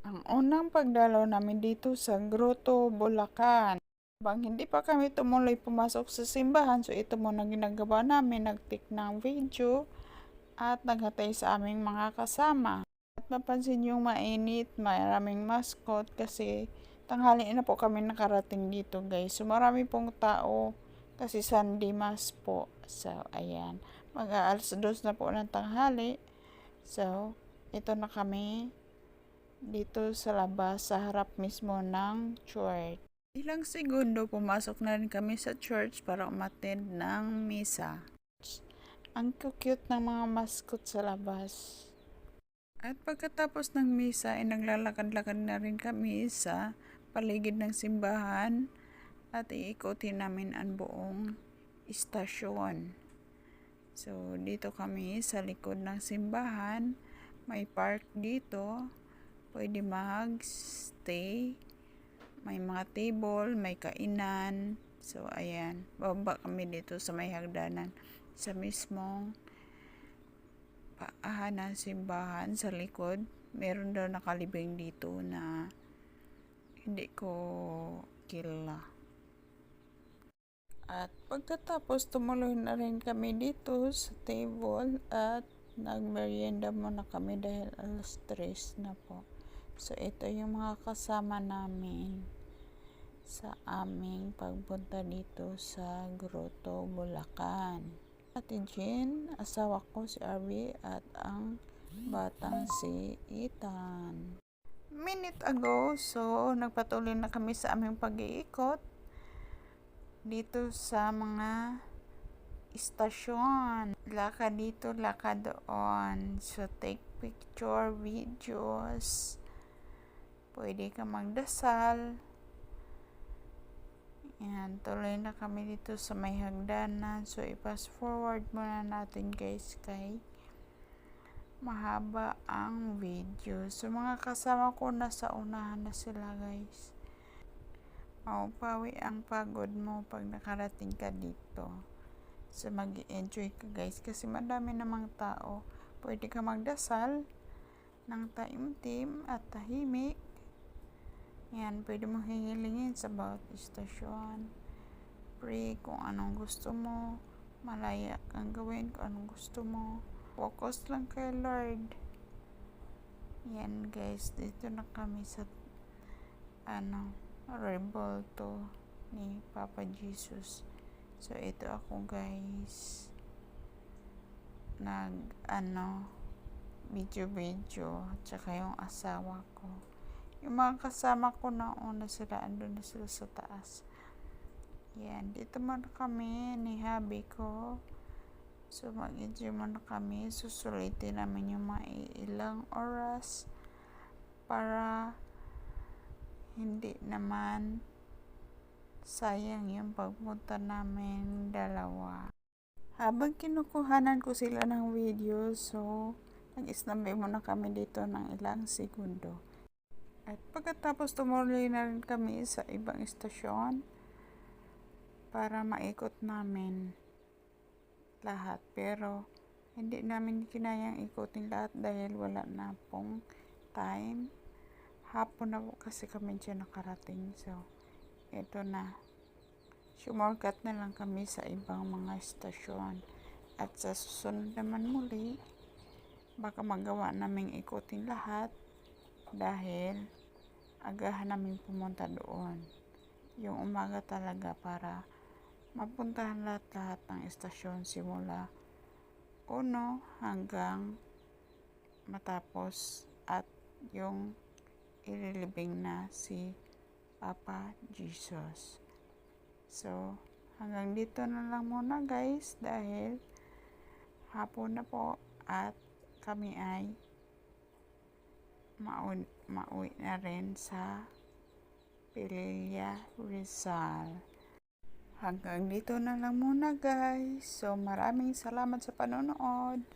Ang unang pagdalaw namin dito sa Grotto, Bulacan. Bang hindi pa kami tumuloy pumasok sa simbahan, so ito muna ginagawa namin, nag-take ng video at naghatay sa aming mga kasama. At napansin yung mainit, maraming mascot kasi tanghali na po kami nakarating dito guys. So marami pong tao kasi Sunday Mass po. So ayan, mag-aalas 2 na po ng tanghali. So ito na kami dito sa labas sa harap mismo ng church. Ilang segundo pumasok na rin kami sa church para umattend ng misa. Ang cute ng mga mascot sa labas. At pagkatapos ng misa ay naglalakad-lakad na rin kami sa paligid ng simbahan at iikutin namin ang buong istasyon. So dito kami sa likod ng simbahan, may park dito, pwede mag-stay, may mga table, may kainan. So ayan, bababa kami dito sa may hagdanan sa mismong paahan ng simbahan sa likod. Meron daw nakalibing dito na hindi ko kilala. At pagkatapos tumuloy na rin kami dito sa table at nagmerienda muna kami dahil alas 3 na po. So ito yung mga kasama namin sa aming pagpunta dito sa Grotto, Bulacan. Ate Jean, asawa ko si Arby at ang batang si Ethan. Minute ago, so nagpatuloy na kami sa aming pag-iikot dito sa mga istasyon. Lakad dito, lakad doon. So take picture, videos. Pwede ka magdasal. Yan, tuloy na kami dito sa may hagdanan. So i-fast forward muna natin guys kay mahaba ang video. So mga kasama ko nasa unahan na sila guys. Maupawi ang pagod mo pag nakarating ka dito. So mag-enjoy ka guys kasi madami namang tao. Pwede ka magdasal ng taimtim at tahimik. Yan, pwede mo hihilingin sa bawat istasyon. Pray kung anong gusto mo. Malaya kang gawin kung anong gusto mo. Focus lang kay Lord. Yan guys, dito na kami sa Rebolto ni Papa Jesus. So ito ako guys, video tsaka yung asawa ko. Yung mga kasama ko na una sila, andun na sila sa taas. Yan, dito muna kami ni hubby ko. So mag-enjoy muna kami. Susulitin namin yung mga ilang oras para hindi naman sayang yung pagpunta namin dalawa. Habang kinukuhanan ko sila ng video, so nag-isnabay muna kami dito ng ilang segundo. At pagkatapos tumuloy na rin kami sa ibang istasyon para maikot namin lahat. Pero hindi namin kinayang ikutin lahat dahil wala na pong time. Hapon na po kasi kami dyan nakarating. So ito na. Sumorkat na lang kami sa ibang mga istasyon. At sa susunod naman muli, baka magawa naming ikutin lahat dahil agahan namin pumunta doon. Yung umaga talaga para mapuntahan lahat ng istasyon simula 1 hanggang matapos at yung ililibing na si Papa Jesus. So hanggang dito na lang muna guys dahil hapon na po at kami ay mauwi na rin sa Pililla, Rizal. Hanggang dito na lang muna guys. So maraming salamat sa panonood.